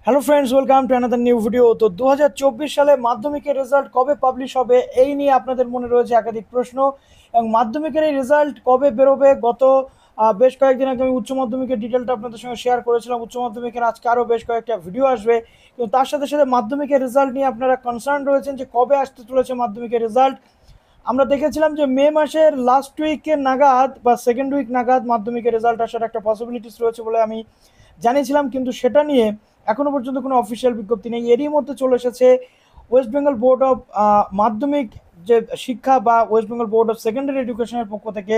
Hello friends, welcome to another new video. তো 2024 সালে মাধ্যমিকের রেজাল্ট কবে পাবলিশ হবে এই নিয়ে আপনাদের মনে রয়েছে একাধিক প্রশ্ন। এবং মাধ্যমিকের এই রেজাল্ট কবে বেরোবে, গত বেশ কয়েকদিন আগে আমি উচ্চ মাধ্যমিকের ডিটেলটা আপনাদের সঙ্গে শেয়ার করেছিলাম। উচ্চ মাধ্যমিকের আজকে আরও বেশ কয়েকটা ভিডিও আসবে, কিন্তু তার সাথে সাথে মাধ্যমিকের রেজাল্ট নিয়ে আপনারা কনসার্ন রয়েছেন যে কবে আসতে চলেছে মাধ্যমিকের রেজাল্ট। আমরা দেখেছিলাম যে মে মাসের লাস্ট উইকের নাগাদ বা সেকেন্ড উইক নাগাদ মাধ্যমিকের রেজাল্ট আসার একটা পসিবিলিটিস রয়েছে বলে আমি জানিয়েছিলাম, কিন্তু সেটা নিয়ে এখনো পর্যন্ত কোনো অফিসিয়াল বিজ্ঞপ্তি নেই। এরই মধ্যে চলে এসেছে ওয়েস্ট বেঙ্গল বোর্ড অফ মাধ্যমিক যে শিক্ষা বা West Bengal board of secondary এডুকেশনের পক্ষ থেকে,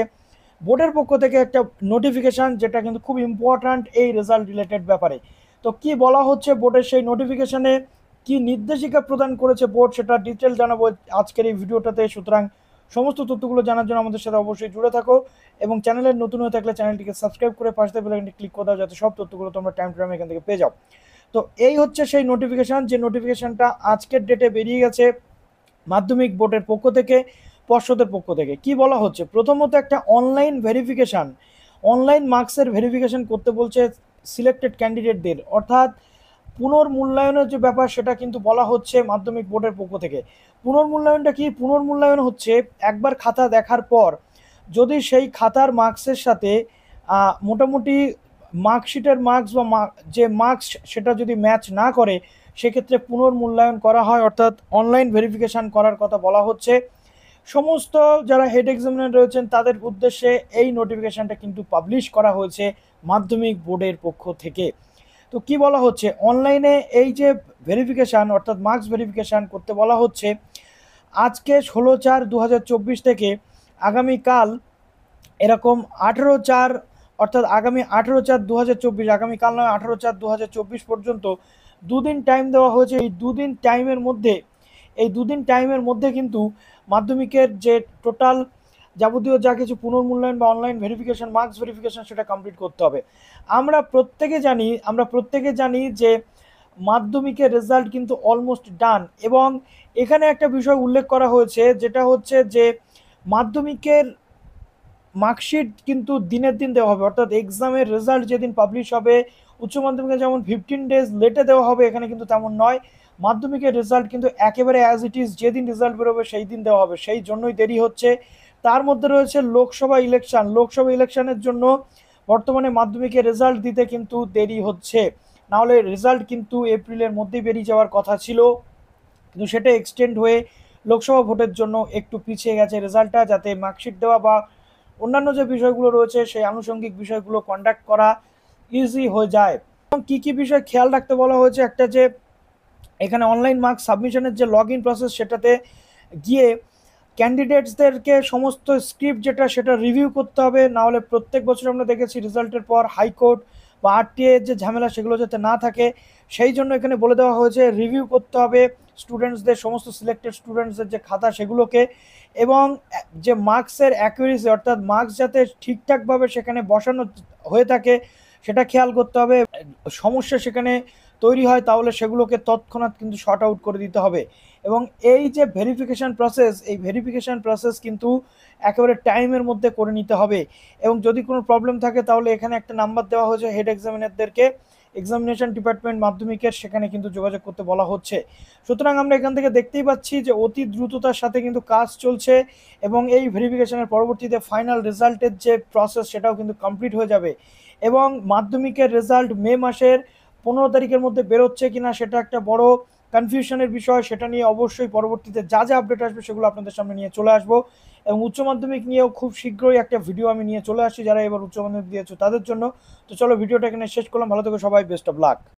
বোর্ডের পক্ষ থেকে একটা নোটিফিকেশান, যেটা কিন্তু খুব ইম্পর্ট্যান্ট এই রেজাল্ট রিলেটেড ব্যাপারে। তো কি বলা হচ্ছে বোর্ডের সেই নোটিফিকেশানে, কি নির্দেশিকা প্রদান করেছে বোর্ড, সেটা ডিটেল জানাবো আজকের এই ভিডিওটাতে। সুতরাং সমস্ত তথ্যগুলো জানার জন্য আমাদের সাথে অবশ্যই জুড়ে থাকো, এবং চ্যানেলের নতুন হয়ে থাকলে চ্যানেলটিকে সাবস্ক্রাইব করে পাশে বেল আইকনটি ক্লিক করে দাও, যাতে সব তথ্যগুলো তোমরা টাইম টু টাইম এখান থেকে পেয়ে যাও। তো এই হচ্ছে সেই নোটিফিকেশান, যে নোটিফিকেশানটা আজকের ডেটে বেরিয়ে গেছে মাধ্যমিক বোর্ডের পক্ষ থেকে, পর্ষদের পক্ষ থেকে। কি বলা হচ্ছে, প্রথমত একটা অনলাইন ভেরিফিকেশান, অনলাইন মার্কসের ভেরিফিকেশান করতে বলছে সিলেক্টেড ক্যান্ডিডেটদের, অর্থাৎ পুনর্মূল্যায়নের যে ব্যাপার সেটা কিন্তু বলা হচ্ছে মাধ্যমিক বোর্ডের পক্ষ থেকে। পুনর্মূল্যায়নটা কি? পুনর্মূল্যায়ন হচ্ছে একবার খাতা দেখার পর যদি সেই খাতার মার্কসের সাথে মোটামুটি মার্কশিটের মার্কস বা যে মার্কস সেটা যদি ম্যাচ না করে, সেক্ষেত্রে পুনর্মূল্যায়ন করা হয়, অর্থাৎ অনলাইন ভেরিফিকেশান করার কথা বলা হচ্ছে। সমস্ত যারা হেড এক্সামিনার রয়েছেন তাদের উদ্দেশ্যে এই নোটিফিকেশানটা কিন্তু পাবলিশ করা হয়েছে মাধ্যমিক বোর্ডের পক্ষ থেকে। তো কি বলা হচ্ছে, অনলাইনে এই যে ভেরিফিকেশান অর্থাৎ মার্কস ভেরিফিকেশান করতে বলা হচ্ছে আজকে 16/4/2024 থেকে আগামীকাল এরকম 18/4, অর্থাৎ আগামী 18/4/2024, আগামীকাল নয় 18/4/2024 পর্যন্ত দুদিন টাইম দেওয়া হয়েছে। এই দুদিন টাইমের মধ্যে কিন্তু মাধ্যমিকের যে টোটাল যাবতীয় যা কিছু পুনর্মূল্যায়ন বা অনলাইন ভেরিফিকেশান, মার্কস ভেরিফিকেশান, সেটা কমপ্লিট করতে হবে। আমরা প্রত্যেকে জানি যে মাধ্যমিকের রেজাল্ট কিন্তু অলমোস্ট ডান, এবং এখানে একটা বিষয় উল্লেখ করা হয়েছে, যেটা হচ্ছে যে মাধ্যমিকের মার্কশিট কিন্তু দিনের দিন দেওয়া হবে, অর্থাৎ এক্সামের রেজাল্ট যেদিন পাবলিশ হবে, উচ্চ মাধ্যমিকে যেমন 15 ডেজ লেটে দেওয়া হবে, এখানে কিন্তু তেমন নয়। মাধ্যমিকের রেজাল্ট কিন্তু একেবারে অ্যাজ ইট ইজ, যেদিন রেজাল্ট বেরোবে সেই দিন দেওয়া হবে, সেই জন্যই দেরি হচ্ছে। তার মধ্যে রয়েছে লোকসভা ইলেকশনের জন্য বর্তমানে মাধ্যমিকের রেজাল্ট দিতে কিন্তু দেরি হচ্ছে। নাহলে রেজাল্ট কিন্তু এপ্রিলের মধ্যেই বেরিয়ে যাওয়ার কথা ছিল, কিন্তু সেটা এক্সটেন্ড হয়ে লোকসভা ভোটের জন্য একটু পিছিয়ে গেছে রেজাল্টটা, যাতে মার্কশিট দেওয়া বা অন্যান্য যে বিষয়গুলো রয়েছে সেই আনুষঙ্গিক বিষয়গুলো কন্ডাক্ট করা ইজি হয়ে যায়। এবং কী কী বিষয় খেয়াল রাখতে বলা হয়েছে, একটা যে এখানে অনলাইন মার্কস সাবমিশনের যে লগ ইন প্রসেস, সেটাতে গিয়ে ক্যান্ডিডেটসদেরকে সমস্ত স্ক্রিপ্ট যেটা সেটা রিভিউ করতে হবে। নাহলে প্রত্যেক বছর আমরা দেখেছি রেজাল্টের পর হাইকোর্ট বা আরটিএ যে ঝামেলা, সেগুলো যাতে না থাকে, সেই জন্য এখানে বলে দেওয়া হয়েছে রিভিউ করতে হবে স্টুডেন্টসদের, সমস্ত সিলেক্টেড স্টুডেন্টসদের যে খাতা সেগুলোকে, এবং যে মার্কসের অ্যাকুরেসি, অর্থাৎ মার্কস যাতে ঠিকঠাকভাবে সেখানে বসানো হয়ে থাকে সেটা খেয়াল করতে হবে। সমস্যা সেখানে তৈরি হয় তাহলে সেগুলোকে তৎক্ষণাৎ কিন্তু শর্ট আউট করে দিতে হবে। এবং এই যে ভেরিফিকেশান প্রসেস কিন্তু একেবারে টাইমের মধ্যে করে নিতে হবে। এবং যদি কোনো প্রবলেম থাকে তাহলে এখানে একটা নাম্বার দেওয়া হয়েছে হেড এক্সামিনারদেরকে, এক্সামিনেশন ডিপার্টমেন্ট মাধ্যমিকের, সেখানে কিন্তু যোগাযোগ করতে বলা হচ্ছে। সুতরাং আমরা এখান থেকে দেখতেই পাচ্ছি যে অতি দ্রুততার সাথে কিন্তু কাজ চলছে, এবং এই ভেরিফিকেশনের পরবর্তীতে ফাইনাল রেজাল্টের যে প্রসেস সেটাও কিন্তু কমপ্লিট হয়ে যাবে। এবং মাধ্যমিকের রেজাল্ট মে মাসের 15 তারিখের মধ্যে বেরোচ্ছে কিনা সেটা একটা বড় কনফিউশনের বিষয়। সেটা নিয়ে অবশ্যই পরবর্তীতে যা যা আপডেট আসবে সেগুলো আপনাদের সামনে নিয়ে চলে আসবো। এবং উচ্চ মাধ্যমিক নিয়েও খুব শীঘ্রই একটা ভিডিও আমি নিয়ে চলে আসছি, যারা এবার উচ্চ মাধ্যমিক দিয়েছো তাদের জন্য। তো চলো ভিডিওটা এখানে শেষ করলাম, ভালো থেকো সবাই, বেস্ট অফ লাক।